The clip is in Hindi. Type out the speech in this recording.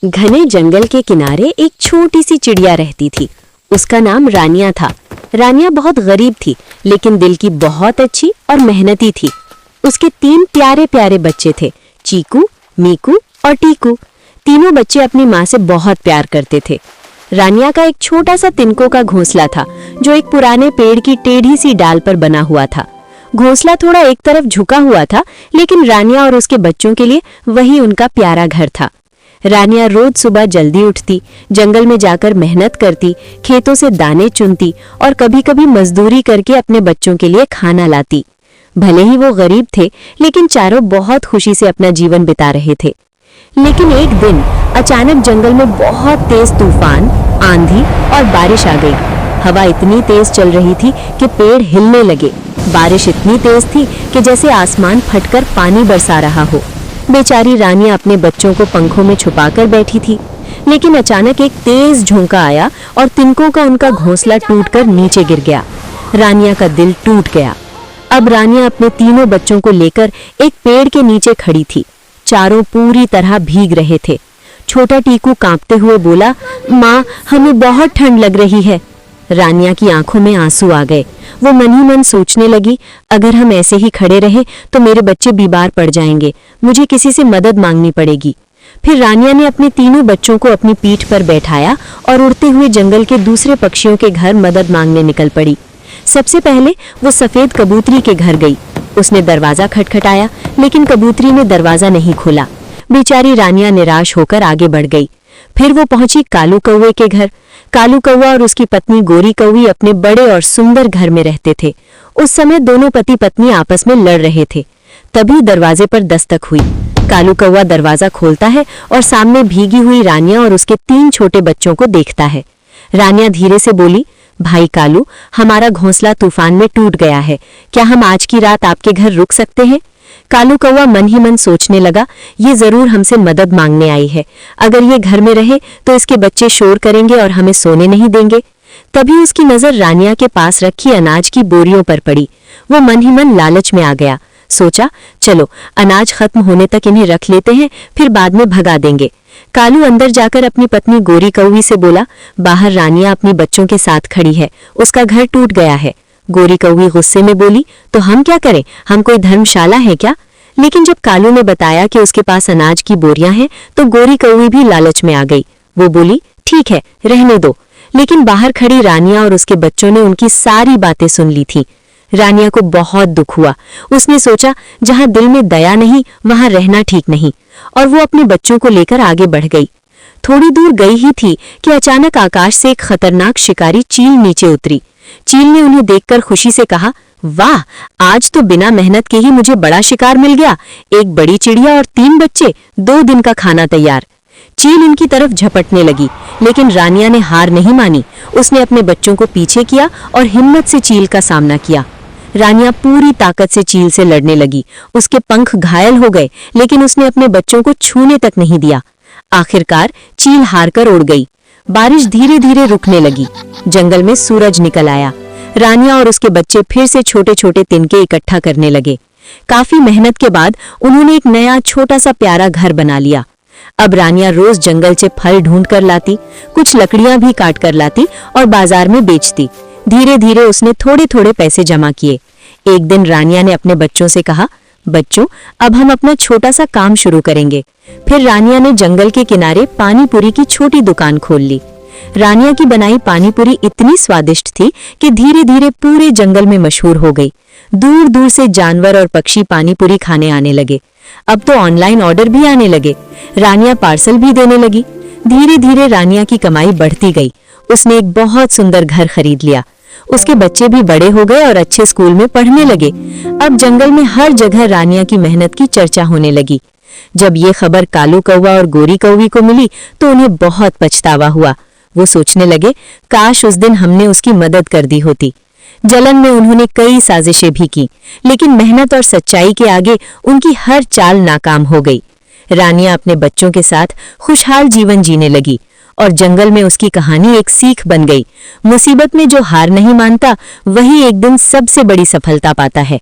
घने जंगल के किनारे एक छोटी सी चिड़िया रहती थी। उसका नाम रानिया था। रानिया बहुत गरीब थी, लेकिन दिल की बहुत अच्छी और मेहनती थी। उसके 3 प्यारे प्यारे बच्चे थे, चीकू, मीकू और टीकू। तीनों बच्चे अपनी माँ से बहुत प्यार करते थे। रानिया का एक छोटा सा तिनकों का घोंसला था, जो एक पुराने पेड़ की टेढ़ी सी डाल पर बना हुआ था। घोंसला थोड़ा एक तरफ झुका हुआ था, लेकिन रानिया और उसके बच्चों के लिए वही उनका प्यारा घर था। रानिया रोज सुबह जल्दी उठती, जंगल में जाकर मेहनत करती, खेतों से दाने चुनती और कभी-कभी मजदूरी करके अपने बच्चों के लिए खाना लाती। भले ही वो गरीब थे, लेकिन चारों बहुत खुशी से अपना जीवन बिता रहे थे। लेकिन एक दिन अचानक जंगल में बहुत तेज तूफान, आंधी और बारिश आ गई। हवा इतनी तेज चल रही थी कि पेड़ हिलने लगे। बारिश इतनी तेज थी कि जैसे आसमान फटकर पानी बरसा रहा हो। बेचारी रानिया अपने बच्चों को पंखों में छुपाकर बैठी थी, लेकिन अचानक एक तेज झोंका आया और तिनकों का उनका घोंसला टूटकर नीचे गिर गया। रानिया का दिल टूट गया। अब रानिया अपने तीनों बच्चों को लेकर एक पेड़ के नीचे खड़ी थी। चारों पूरी तरह भीग रहे थे। छोटा टीकू कांपते हुए बोला, माँ, हमें बहुत ठंड लग रही है। रानिया की आंखों में आंसू आ गए। वो मन ही मन सोचने लगी, अगर हम ऐसे ही खड़े रहे तो मेरे बच्चे बीमार पड़ जाएंगे, मुझे किसी से मदद मांगनी पड़ेगी। फिर रानिया ने अपने तीनों बच्चों को अपनी पीठ पर बैठाया और उड़ते हुए जंगल के दूसरे पक्षियों के घर मदद मांगने निकल पड़ी। सबसे पहले वो सफेद कबूतरी के घर गई। उसने दरवाजा खटखटाया, लेकिन कबूतरी ने दरवाजा नहीं खोला। बेचारी रानिया निराश होकर आगे बढ़ गई। फिर वो पहुंची कालू कौवे के घर। कालू कौवा और उसकी पत्नी गोरी कौवी अपने बड़े और सुंदर घर में रहते थे। उस समय दोनों पति पत्नी आपस में लड़ रहे थे। तभी दरवाजे पर दस्तक हुई। कालू कौवा दरवाजा खोलता है और सामने भीगी हुई रानिया और उसके 3 छोटे बच्चों को देखता है। रानिया धीरे से बोली, भाई कालू, हमारा घोंसला तूफान में टूट गया है, क्या हम आज की रात आपके घर रुक सकते हैं? कालू कौवा मन ही मन सोचने लगा, ये जरूर हमसे मदद मांगने आई है। अगर ये घर में रहे तो इसके बच्चे शोर करेंगे और हमें सोने नहीं देंगे। तभी उसकी नजर रानिया के पास रखी अनाज की बोरियों पर पड़ी। वो मन ही मन लालच में आ गया। सोचा, चलो अनाज खत्म होने तक इन्हें रख लेते हैं, फिर बाद में भगा देंगे। कालू अंदर जाकर अपनी पत्नी गोरी कौवी से बोला, बाहर रानिया अपने बच्चों के साथ खड़ी है, उसका घर टूट गया है। गोरी कौवी गुस्से में बोली, तो हम क्या करें, हम कोई धर्मशाला है क्या? लेकिन जब कालू ने बताया कि उसके पास अनाज की बोरियां हैं, तो गोरी कौवी भी लालच में आ गई। वो बोली, ठीक है, रहने दो। लेकिन बाहर खड़ी रानिया और उसके बच्चों ने उनकी सारी बातें सुन ली थी। रानिया को बहुत दुख हुआ। उसने सोचा, जहां दिल में दया नहीं, वहां रहना ठीक नहीं, और वो अपने बच्चों को लेकर आगे बढ़ गई। थोड़ी दूर गई ही थी कि अचानक आकाश से एक खतरनाक शिकारी चील नीचे उतरी। चील ने उन्हें देखकर खुशी से कहा, वाह, आज तो बिना मेहनत के ही मुझे बड़ा शिकार मिल गया। एक बड़ी चिड़िया और 3 बच्चे, 2 दिन का खाना तैयार। चील इनकी तरफ झपटने लगी, लेकिन रानिया ने हार नहीं मानी। उसने अपने बच्चों को पीछे किया और हिम्मत से चील का सामना किया। रानिया पूरी ताकत से चील से लड़ने लगी। उसके पंख घायल हो गए, लेकिन उसने अपने बच्चों को छूने तक नहीं दिया। आखिरकार चील हारकर उड़ गई। बारिश धीरे धीरे रुकने लगी। जंगल में सूरज निकल आया। रानिया और उसके बच्चे फिर से छोटे छोटे तिनके इकट्ठा करने लगे। काफी मेहनत के बाद उन्होंने एक नया छोटा सा प्यारा घर बना लिया। अब रानिया रोज जंगल से फल ढूंढ कर लाती, कुछ लकड़ियां भी काट कर लाती और बाजार में बेचती। धीरे धीरे उसने थोड़े थोड़े पैसे जमा किए। एक दिन रानिया ने अपने बच्चों से कहा, बच्चों, अब हम अपना छोटा सा काम शुरू करेंगे। फिर रानिया ने जंगल के किनारे पानी पूरी की छोटी दुकान खोल ली। रानिया की बनाई पानी पूरी इतनी स्वादिष्ट थी कि धीरे धीरे पूरे जंगल में मशहूर हो गई। दूर दूर से जानवर और पक्षी पानी पूरी खाने आने लगे। अब तो ऑनलाइन ऑर्डर भी आने लगे। रानिया पार्सल भी देने लगी। धीरे धीरे रानिया की कमाई बढ़ती गई। उसने एक बहुत सुंदर घर खरीद लिया। उसके बच्चे भी बड़े हो गए और अच्छे स्कूल में पढ़ने लगे। अब जंगल में हर जगह रानिया की मेहनत की चर्चा होने लगी। जब ये खबर कालू कौवा और गोरी कौवी को मिली तो उन्हें बहुत पछतावा हुआ। वो सोचने लगे, काश उस दिन हमने उसकी मदद कर दी होती। जलन में उन्होंने कई साजिशें भी की, लेकिन मेहनत और सच्चाई के आगे उनकी हर चाल नाकाम हो गई। रानिया अपने बच्चों के साथ खुशहाल जीवन जीने लगी और जंगल में उसकी कहानी एक सीख बन गई। मुसीबत में जो हार नहीं मानता, वही एक दिन सबसे बड़ी सफलता पाता है।